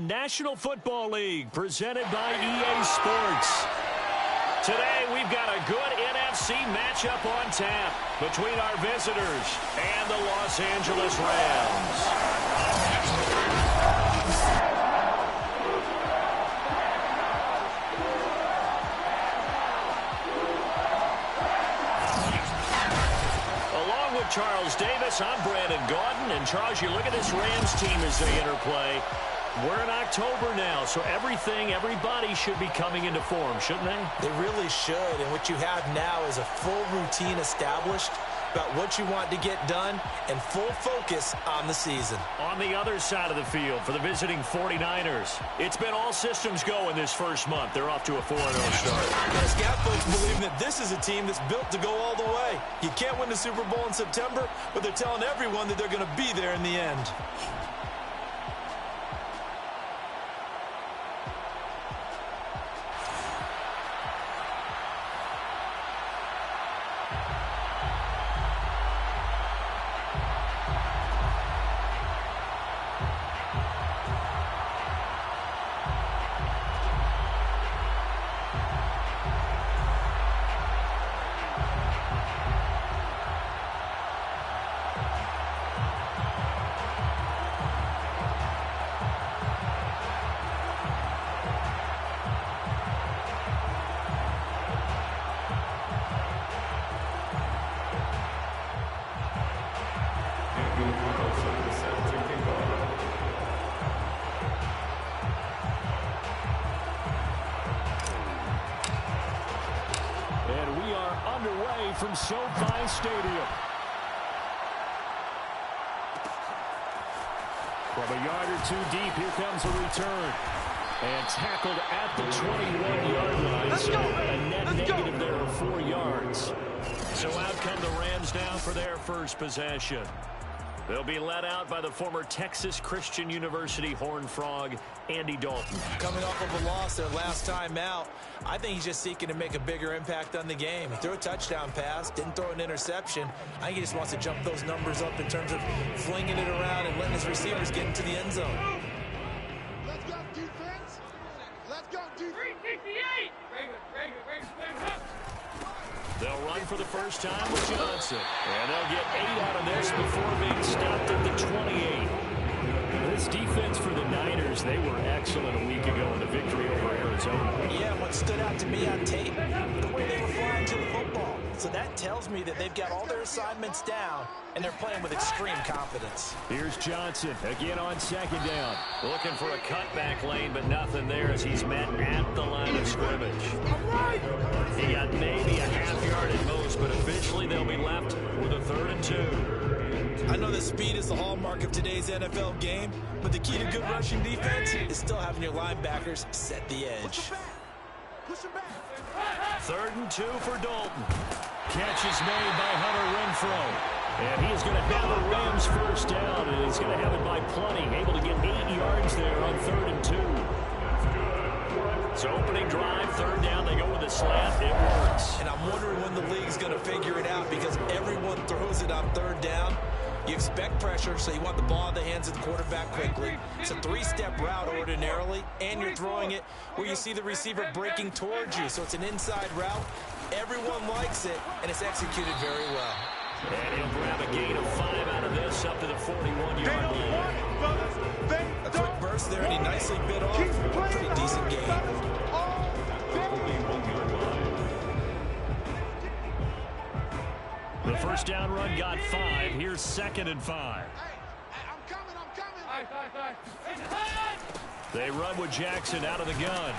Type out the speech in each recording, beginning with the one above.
National Football League, presented by EA Sports. Today, we've got a good NFC matchup on tap between our visitors and the Los Angeles Rams. Along with Charles Davis, I'm Brandon Gaudin. And Charles, you look at this Rams team as they interplay. We're in October now, so everybody should be coming into form, shouldn't they? They really should, and what you have now is a full routine established about what you want to get done and full focus on the season. On the other side of the field for the visiting 49ers, it's been all systems go in this first month. They're off to a 4-0 start. The scout folks believe that this is a team that's built to go all the way. You can't win the Super Bowl in September, but they're telling everyone that they're going to be there in the end. From SoFi Stadium. From a yard or two deep, here comes a return. And tackled at the 21-yard line. So a net negative there of 4 yards. So out come the Rams now for their first possession. They'll be led out by the former Texas Christian University Horned Frog, Andy Dalton. Coming off of a loss their last time out, I think he's just seeking to make a bigger impact on the game. He threw a touchdown pass, didn't throw an interception. I think he just wants to jump those numbers up in terms of flinging it around and letting his receivers get into the end zone. Let's go, defense. Let's go, defense. 368. They'll run for the first time with Johnson. And they'll get 8 out of this before being stopped at the 28. This defense for the Niners, they were excellent a week ago in the victory over Arizona. Yeah, what stood out to me on tape, the way they were flying to the football. So that tells me that they've got all their assignments down, and they're playing with extreme confidence. Here's Johnson again on second down. Looking for a cutback lane, but nothing there as he's met at the line of scrimmage. He got maybe a half yard at most, but officially they'll be left with a 3rd and 2. I know that speed is the hallmark of today's NFL game, but the key to good rushing defense is still having your linebackers set the edge. 3rd and 2 for Dalton. Catch is made by Hunter Renfrow. And he is going to have a Rams first down, and he's going to have it by plenty. Able to get 8 yards there on 3rd and 2. So opening drive, 3rd down, they go with a slant. It works. And I'm wondering when the league's going to figure it out because everyone throws it on 3rd down. You expect pressure, so you want the ball in the hands of the quarterback quickly. It's a 3-step route ordinarily, and you're throwing it where you see the receiver breaking towards you. So it's an inside route. Everyone likes it, and it's executed very well. And he'll grab a gain of 5 out of this up to the 41-yard line. A quick burst there, and he nicely bit off a pretty decent gain. The first down run got 5. Here's 2nd and 5. I'm coming. They run with Jackson out of the gun.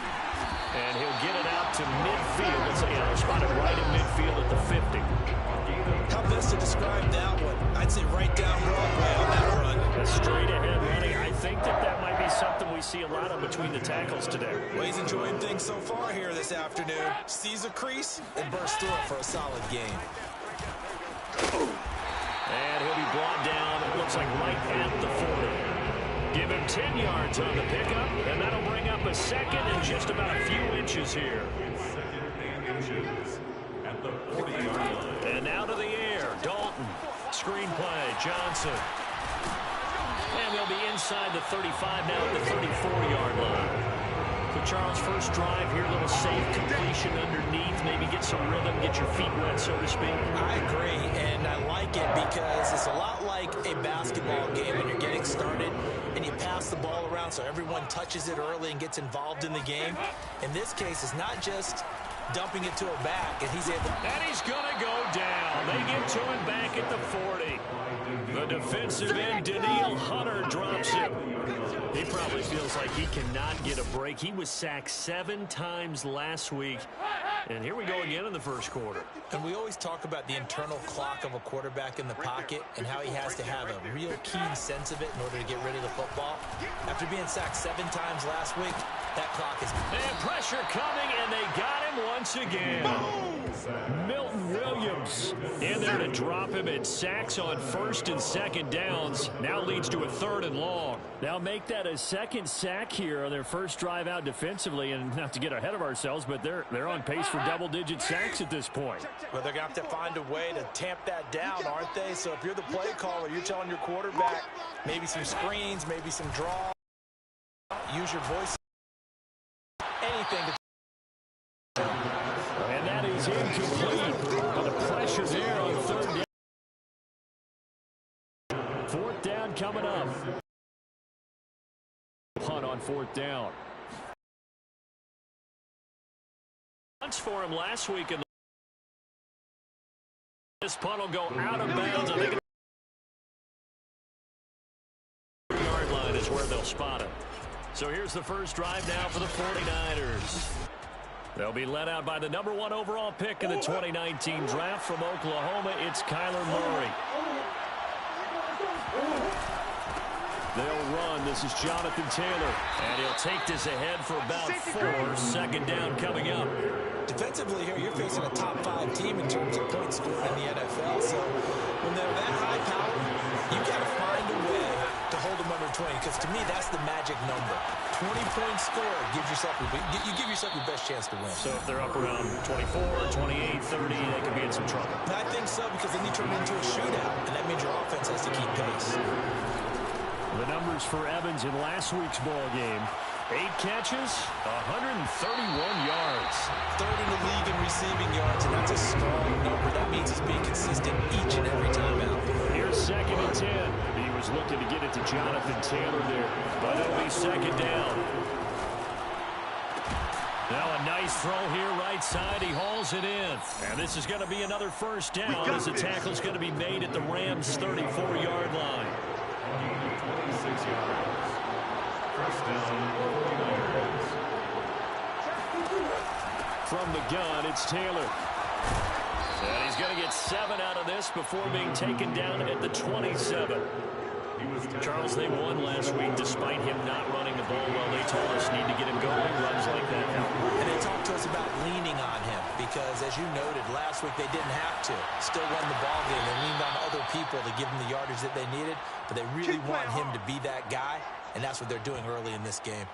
And he'll get it out to midfield. It's spotted right in midfield at the 50. How best to describe that one? I'd say right down Broadway on that run. A straight ahead running. I think that might be something we see a lot of between the tackles today. Well, he's enjoying things so far here this afternoon. Sees a crease and bursts through it for a solid game. And he'll be brought down, it looks like right at the 40. Give him 10 yards on the pickup, and that'll bring up a 2nd and just about a few inches here. And now to the air, Dalton. Screenplay, Johnson. And they'll be inside the 35 now at the 34-yard Charles, first drive here, a little safe completion underneath, maybe get some rhythm, get your feet wet, so to speak. I agree, and I like it because it's a lot like a basketball game when you're getting started and you pass the ball around so everyone touches it early and gets involved in the game. In this case, it's not just dumping it to a back, and he's able. And he's going to go down. They get to him back at the 40. The defensive end, Daniil Hunter, drops him. He probably feels like he cannot get a break. He was sacked 7 times last week. And here we go again in the first quarter. And we always talk about the internal clock of a quarterback in the pocket and how he has to have a real keen sense of it in order to get rid of the football. After being sacked 7 times last week, that clock is... And pressure coming, and they got him once again. Milton Williams in there to drop him. It sacks on 1st and 2nd downs. Now leads to a 3rd and long. Now make that a second sack here on their first drive out defensively. And not to get ahead of ourselves, but they're on pace for double-digit sacks at this point. Well, they're going to have to find a way to tamp that down, aren't they? So if you're the play caller, you're telling your quarterback maybe some screens, maybe some draw. Use your voice. Anything to... And that is incomplete. The pressure there on 3rd down. 4th down coming up. Punt on 4th down. Punch for him last week. And this punt will go out of bounds. I think the yard line is where they'll spot it. So here's the first drive now for the 49ers. They'll be led out by the #1 overall pick in the 2019 draft from Oklahoma. It's Kyler Murray. They'll run. This is Jonathan Taylor. And he'll take this ahead for about 4. 2nd down coming up. Defensively here, you're facing a top 5 team in terms of points scored in the NFL. So when they're that high power, you got to find a way to hold them under 20. Because to me, that's the magic number. 20 points scored gives yourself you give yourself your best chance to win. So if they're up around 24, 28, 30, they could be in some trouble. I think so, because then you turn it into a shootout, and that means your offense has to keep pace. The numbers for Evans in last week's ball game: 8 catches, 131 yards. 3rd in the league in receiving yards, and that's a strong number. That means he's being consistent each and every time out. Here's 2nd and 10. He was looking to get it to Jonathan Taylor there, but it'll be 2nd down. Now a nice throw here right side. He hauls it in. And this is going to be another first down as the tackle's going to be made at the Rams' 34-yard line. 26 yards. First down. From the gun, it's Taylor. And he's going to get 7 out of this before being taken down at the 27. Charles, they won last week despite him not running the ball well. They told us need to get him going. Runs like that. And they talked to us about leaning on him because, as you noted, last week they didn't have to. Still won the ball game. They leaned on other people to give them the yardage that they needed, but they really want him to be that guy, and that's what they're doing early in this game.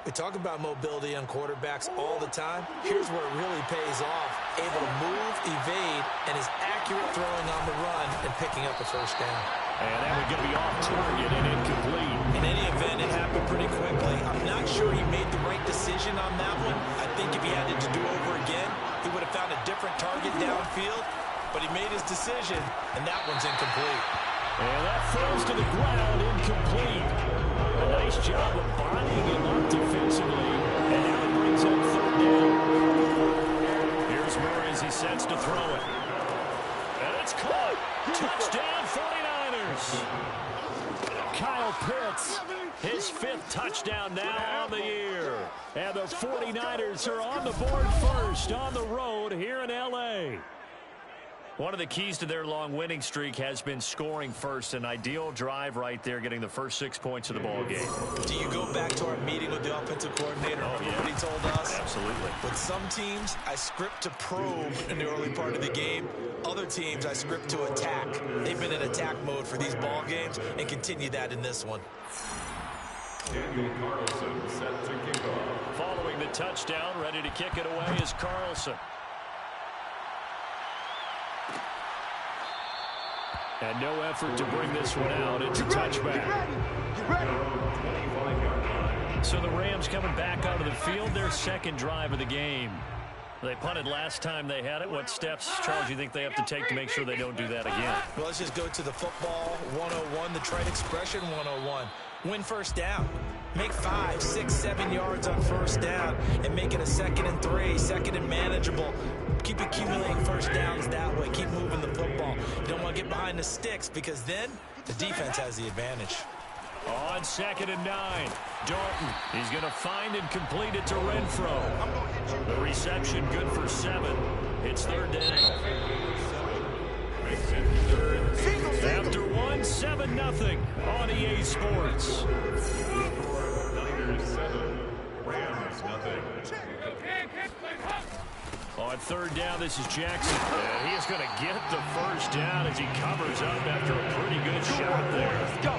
We talk about mobility on quarterbacks all the time. Here's where it really pays off. Able to move, evade, and is accurate throwing on the run and picking up a first down. And that would going to be off target and incomplete. In any event, it happened pretty quickly. I'm not sure he made the right decision on that one. I think if he had it to do over again, he would have found a different target downfield. But he made his decision, and that one's incomplete. And that falls to the ground, incomplete. A nice job of bodying him up defensively. And now it brings up 3rd down. Here's Murray as he sets to throw it. And it's caught. Touchdown, 49ers. Kyle Pitts, his 5th touchdown now on the year. And the 49ers are on the board first on the road here in L.A. One of the keys to their long winning streak has been scoring first. An ideal drive right there, getting the first 6 points of the ball game. Do you go back to our meeting with the offensive coordinator? Remember what he told us? Absolutely. With some teams, I script to probe in the early part of the game. Other teams, I script to attack. They've been in attack mode for these ball games and continue that in this one. Daniel Carlson set to kick off. Following the touchdown, ready to kick it away is Carlson. And no effort to bring this one out. It's a touchback. Get ready. 25-yard line. So the Rams coming back onto the field, their second drive of the game. They punted last time they had it. What steps, Charles, do you think they have to take to make sure they don't do that again? Well, let's just go to the football 101, the trite expression 101. Win first down. Make 5, 6, 7 yards on first down and make it a 2nd and 3, 2nd and manageable. Keep accumulating first downs that way. Keep moving the football. You don't want to get behind the sticks because then the defense has the advantage. On 2nd and 9, Dalton. He's going to find and complete it to Renfro. The reception good for 7. It's 3rd down. After 1, 7-0 on EA Sports. Niners 7, Rams nothing. On 3rd down, this is Jackson. He is going to get the first down as he covers up after a pretty good shot there. Let's go.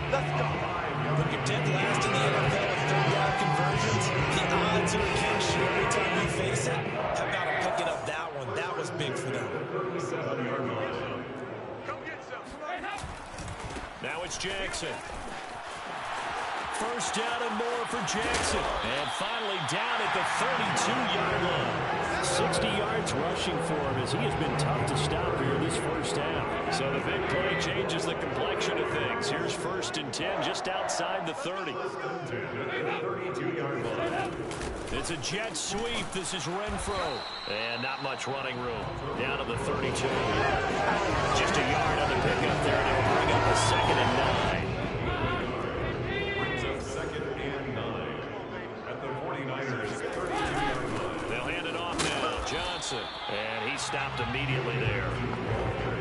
Let's go. When you're dead last in the NFL with 3rd down conversions, the odds are against you every time you face it. How about him picking up that one? That was big for them. 7-yard line. Come get some. Now it's Jackson. First down and more for Jackson. And finally down at the 32-yard line. 60 yards rushing for him as he has been tough to stop here this first half. So the big play changes the complexion of things. Here's 1st and 10 just outside the 30. 32-yard line. It's a jet sweep. This is Renfro. And not much running room. Down to the 32. Just a yard on the pickup there. And it'll bring up a 2nd and 9. Brings up 2nd and 9 at the 49ers 32-yard line. They'll hand it off now. Johnson. And he stopped immediately there.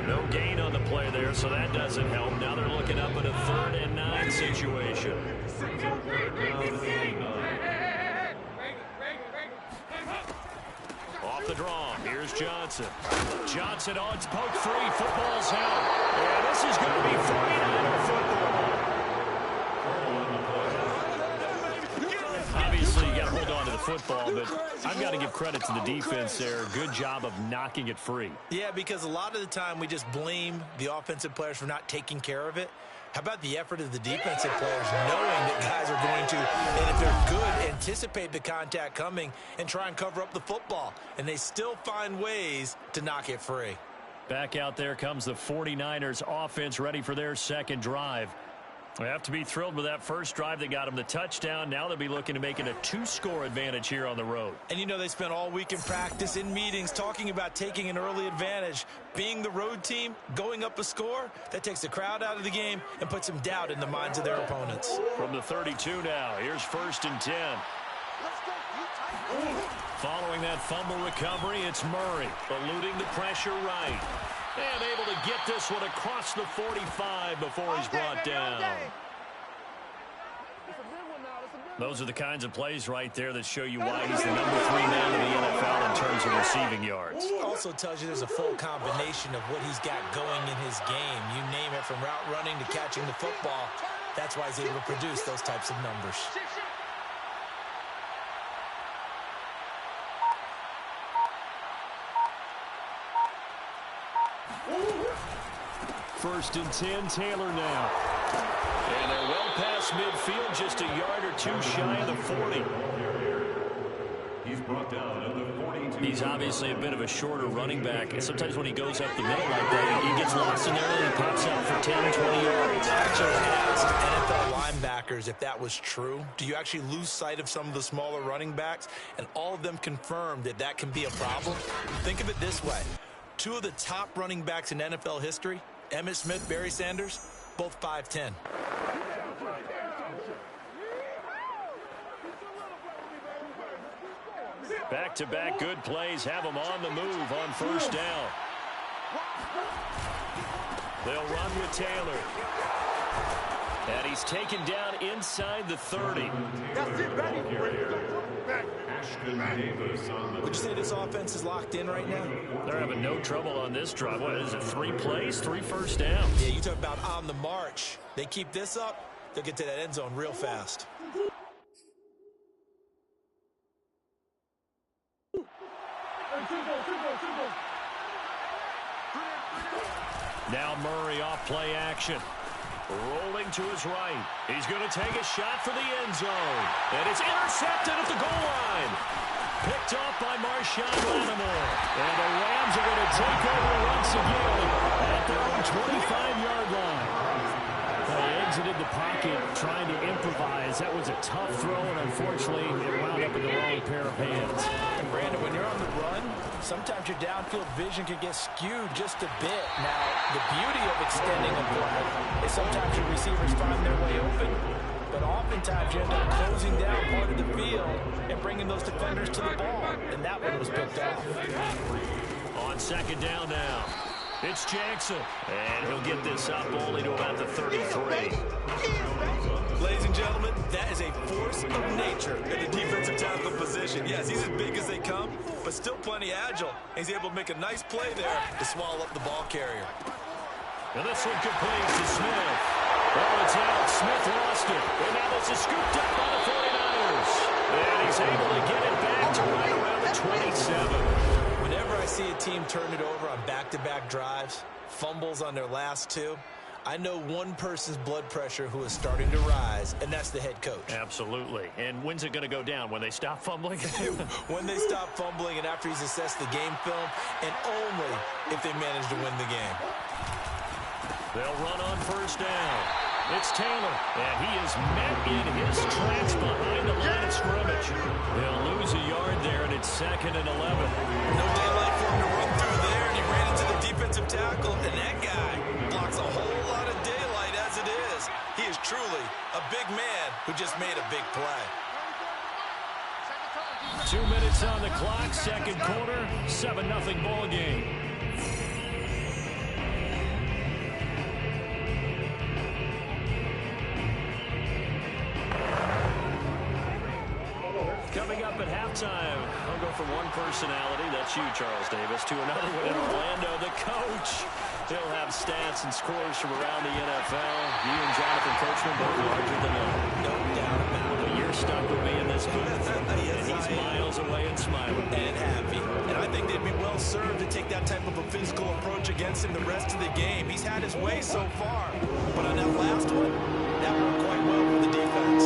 No gain on the play there, so that doesn't help. Now they're looking up at a 3rd and 9 situation. Off the draw. Here's Johnson. Johnson, oh, it's poke free. Football's out. Yeah, this is going to be 49er football. Obviously, you got to hold on to the football, but I've got to give credit to the defense there. Good job of knocking it free. Yeah, because a lot of the time we just blame the offensive players for not taking care of it. How about the effort of the defensive players knowing that guys are going to, and if they're good, anticipate the contact coming and try and cover up the football. And they still find ways to knock it free. Back out there comes the 49ers offense ready for their second drive. They have to be thrilled with that first drive that got them the touchdown. Now they'll be looking to make it a 2-score advantage here on the road. And you know they spent all week in practice, in meetings, talking about taking an early advantage. Being the road team, going up a score, that takes the crowd out of the game and puts some doubt in the minds of their opponents. From the 32 now, here's 1st and 10. Following that fumble recovery, it's Murray, eluding the pressure right. And able to get this one across the 45 before he's brought down. Those are the kinds of plays right there that show you why he's the number 3 man in the NFL in terms of receiving yards. Also tells you there's a full combination of what he's got going in his game. You name it, from route running to catching the football. That's why he's able to produce those types of numbers. First and 10, Taylor now. And they're well past midfield, just a yard or 2 shy of the 40. He's brought down at the 42. He's obviously a bit of a shorter running back. And sometimes when he goes up the middle like that, he gets lost in there and he pops out for 10, 20 yards. I actually asked NFL linebackers if that was true. Do you actually lose sight of some of the smaller running backs? And all of them confirmed that that can be a problem. Think of it this way. 2 of the top running backs in NFL history, Emmitt Smith, Barry Sanders, both 5'10". Back-to-back good plays have him on the move on first down. They'll run with Taylor. And he's taken down inside the 30. That's it, baby. Would you say this offense is locked in right now? They're having no trouble on this drive. What is it, 3 plays, 3 first downs? Yeah, you talk about on the march. They keep this up, they'll get to that end zone real fast. Now Murray off play action. Rolling to his right. He's going to take a shot for the end zone. And it's intercepted at the goal line. Picked off by Marshawn Lattimore. And the Rams are going to take over once again at their own 25-yard line. They exited the pocket trying to improvise. That was a tough throw, and unfortunately, it wound up in the wrong pair of hands. And Brandon, when you're on the run, sometimes your downfield vision can get skewed just a bit. Now, the beauty of extending a play is sometimes your receivers find their way open, but oftentimes you end up closing down part of the field and bringing those defenders to the ball, and that one was picked off. On second down now, it's Jackson, and he'll get this up only to about the 33. Ladies and gentlemen, that is a force of nature in the defensive tackle position. Yes, he's as big as they come, but still plenty agile. He's able to make a nice play there to swallow up the ball carrier. And this one completes to Smith. Oh, it's out. Smith lost it. And now this is scooped up by the 49ers. And he's able to get it back to right around the 27. Whenever I see a team turn it over on back-to-back drives, fumbles on their last two, I know one person's blood pressure who is starting to rise, and that's the head coach. Absolutely. And when's it going to go down? When they stop fumbling? When they stop fumbling and after he's assessed the game film, and only if they manage to win the game. They'll run on first down. It's Taylor, and he is met in his tracks behind the line of scrimmage. They'll lose a yard there, and it's 2nd and 11. No daylight for him to run through there, and he ran into the defensive tackle, and that guy blocks a whole lot of daylight as it is. He is truly a big man who just made a big play. 2 minutes on the clock, second quarter, 7-0 ball game. Coming up at halftime, I'll go from one personality, that's you, Charles Davis, to another one in Orlando, the coach. He'll have stats and scores from around the NFL. You and Jonathan Coachman both larger than ever. No doubt about it. But you're stuck with me in this booth. Yes, and he's miles away and smiling. And happy. And I think they'd be well served to take that type of a physical approach against him the rest of the game. He's had his way so far. But on that last one, that worked quite well for the defense.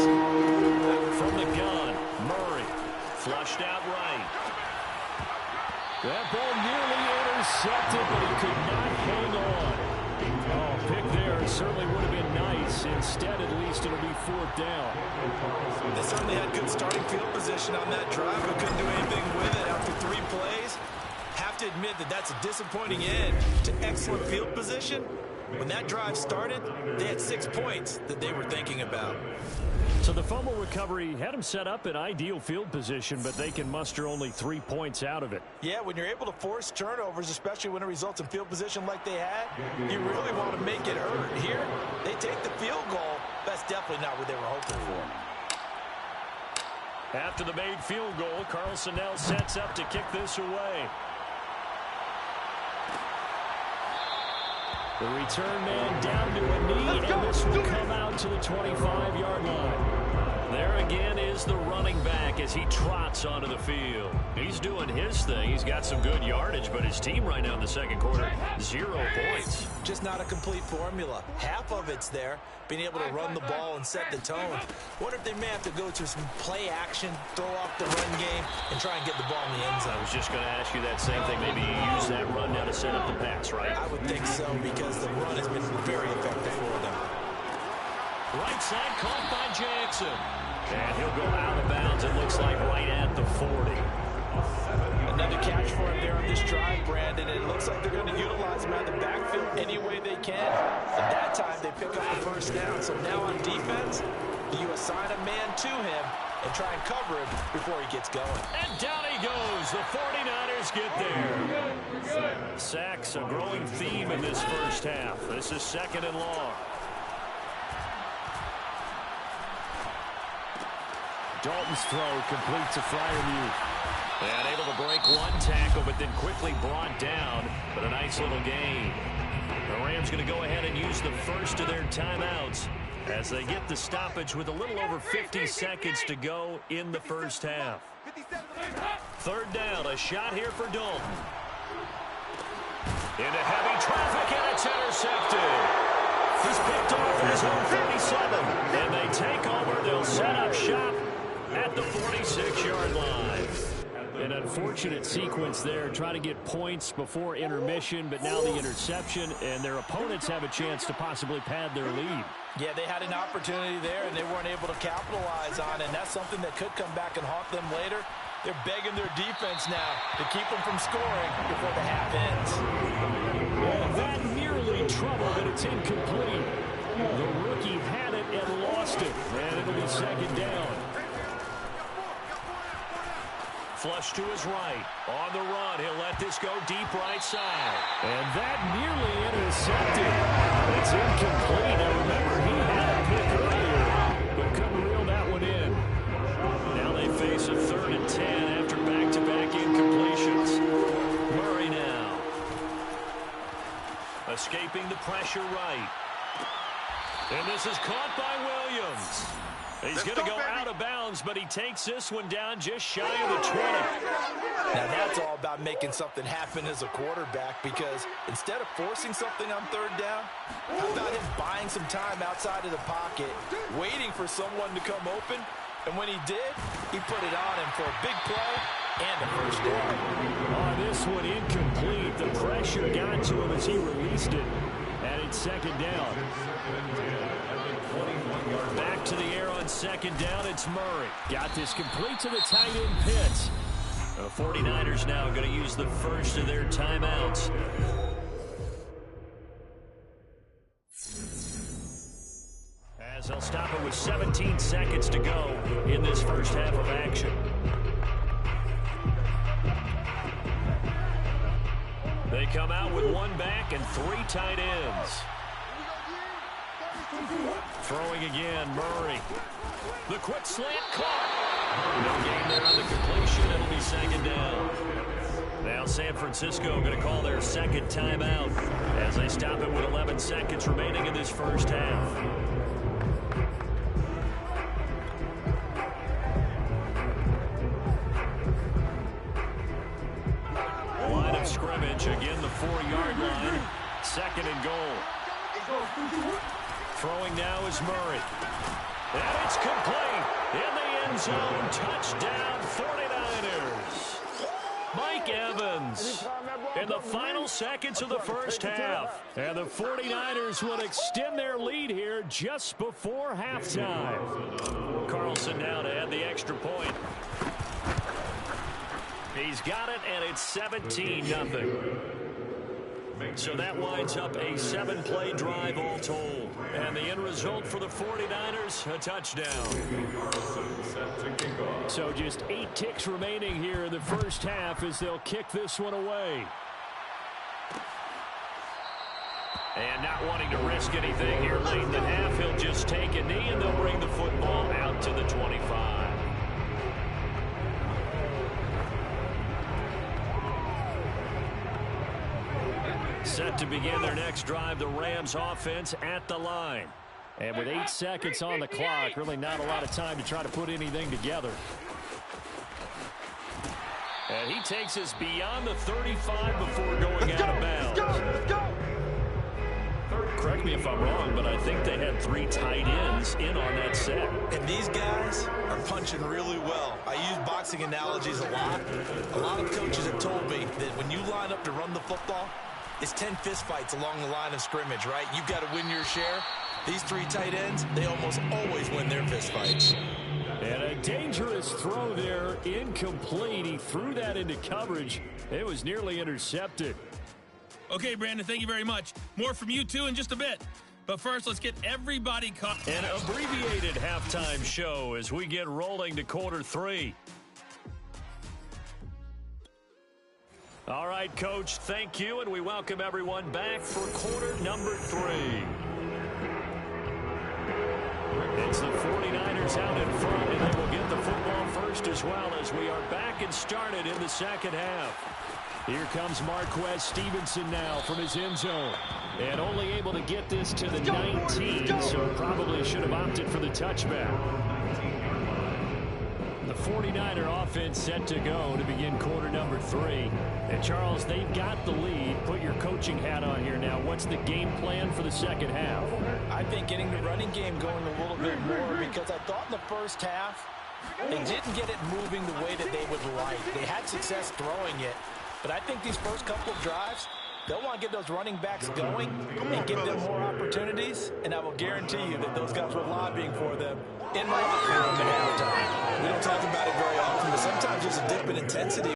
From the gun, Murray, flushed out right. That ball nearly intercepted, but he could not hang on. Oh, pick there certainly would have been nice. Instead, at least it'll be 4th down. They certainly had good starting field position on that drive, but couldn't do anything with it after 3 plays. Have to admit that that's a disappointing end to excellent field position. When that drive started, they had 6 points that they were thinking about. So the fumble recovery had them set up in ideal field position, but they can muster only 3 points out of it. Yeah, when you're able to force turnovers, especially when it results in field position like they had, you really want to make it hurt. Here, they take the field goal. That's definitely not what they were hoping for. After the made field goal, Carlson now sets up to kick this away. The return man down to a knee, and this will come out to the 25-yard line. There again is the running back as he trots onto the field. He's doing his thing. He's got some good yardage, but his team right now in the second quarter, 0 points. Just not a complete formula. Half of it's there, being able to run the ball and set the tone. Wonder if they may have to go to some play action, throw off the run game, and try and get the ball in the end zone. I was just going to ask you that same thing. Maybe you use that run now to set up the pass, right? I would think so, because the run has been very effective for them. Right side caught by Jackson. And he'll go out of bounds, it looks like, right at the 40. Another catch for him there on this drive, Brandon. And it looks like they're going to utilize him out of the backfield any way they can. At that time, they pick up the first down. So now on defense, you assign a man to him and try and cover him before he gets going. And down he goes. The 49ers get there. Sacks, a growing theme in this first half. This is 2nd and long. Dalton's throw complete to Freiermuth. And able to break one tackle, but then quickly brought down. But a nice little gain. The Rams going to go ahead and use the first of their timeouts as they get the stoppage with a little over 50 seconds to go in the first half. 3rd down, a shot here for Dalton. Into heavy traffic, and it's intercepted. He's picked off at his own 37. And they take over. They'll set up shop at the 46-yard line. An unfortunate sequence there, trying to get points before intermission, but now the interception, and their opponents have a chance to possibly pad their lead. Yeah, they had an opportunity there, and they weren't able to capitalize on it, and that's something that could come back and haunt them later. They're begging their defense now to keep them from scoring before the half ends. Well, that nearly trouble, but it's incomplete. The rookie had it and lost it, and it'll be second down. Flush to his right. On the run, he'll let this go deep right side. And that nearly intercepted. It's incomplete. Now remember, he had a pick earlier, but couldn't reel that one in. Now they face a 3rd and 10 after back-to-back incompletions. Murray now. Escaping the pressure right. And this is caught by Williams. He's going to go out of bounds, but he takes this one down just shy of the 20. Now that's all about making something happen as a quarterback, because instead of forcing something on 3rd down, how about him buying some time outside of the pocket, waiting for someone to come open, and when he did, he put it on him for a big play and a first down. Oh, this one incomplete. The pressure got to him as he released it, and it's second down. Back to the air on second down, it's Murray. Got this complete to the tight end Pitts. The 49ers now going to use the first of their timeouts. As they'll stop it with 17 seconds to go in this first half of action. They come out with 1 back and 3 tight ends. Throwing again, Murray. The quick slant caught. No gain there on the completion. It'll be second down. Now San Francisco going to call their second timeout as they stop it with 11 seconds remaining in this first half. Line of scrimmage, again the 4-yard line. Second and goal. Throwing now is Murray. And it's complete. In the end zone. Touchdown, 49ers. Mike Evans in the final seconds of the first half. And the 49ers will extend their lead here just before halftime. Carlson now to add the extra point. He's got it, and it's 17-0. So that winds up a 7-play drive all told. And the end result for the 49ers, a touchdown. So just 8 ticks remaining here in the first half as they'll kick this one away. And not wanting to risk anything here late in the half, he'll just take a knee and they'll bring the football out to the 25. Set to begin their next drive, the Rams offense at the line. And with 8 seconds on the clock, really not a lot of time to try to put anything together. And he takes us beyond the 35 before going out of bounds. Let's go! Correct me if I'm wrong, but I think they had 3 tight ends in on that set. And these guys are punching really well. I use boxing analogies a lot. A lot of coaches have told me that when you line up to run the football, it's 10 fistfights along the line of scrimmage, right? You've got to win your share. These 3 tight ends, they almost always win their fistfights. And a dangerous throw there, incomplete. He threw that into coverage. It was nearly intercepted. Okay, Brandon, thank you very much. More from you, too, in just a bit. But first, let's get everybody caught. An abbreviated halftime show as we get rolling to quarter 3. All right, Coach, thank you, and we welcome everyone back for quarter number 3. It's the 49ers out in front, and they will get the football first as well as we are back and started in the second half. Here comes Marquez Stevenson now from his end zone. And only able to get this to the 19, so probably should have opted for the touchback. The 49er offense set to go to begin quarter number 3. And Charles, they've got the lead. Put your coaching hat on here now. What's the game plan for the second half? I think getting the running game going a little bit more, because I thought in the first half they didn't get it moving the way that they would like. They had success throwing it, but I think these first couple of drives, they'll want to get those running backs going and give them more opportunities, and I will guarantee you that those guys were lobbying for them in the locker room at halftime. We don't talk about it very often, but sometimes there's a dip in intensity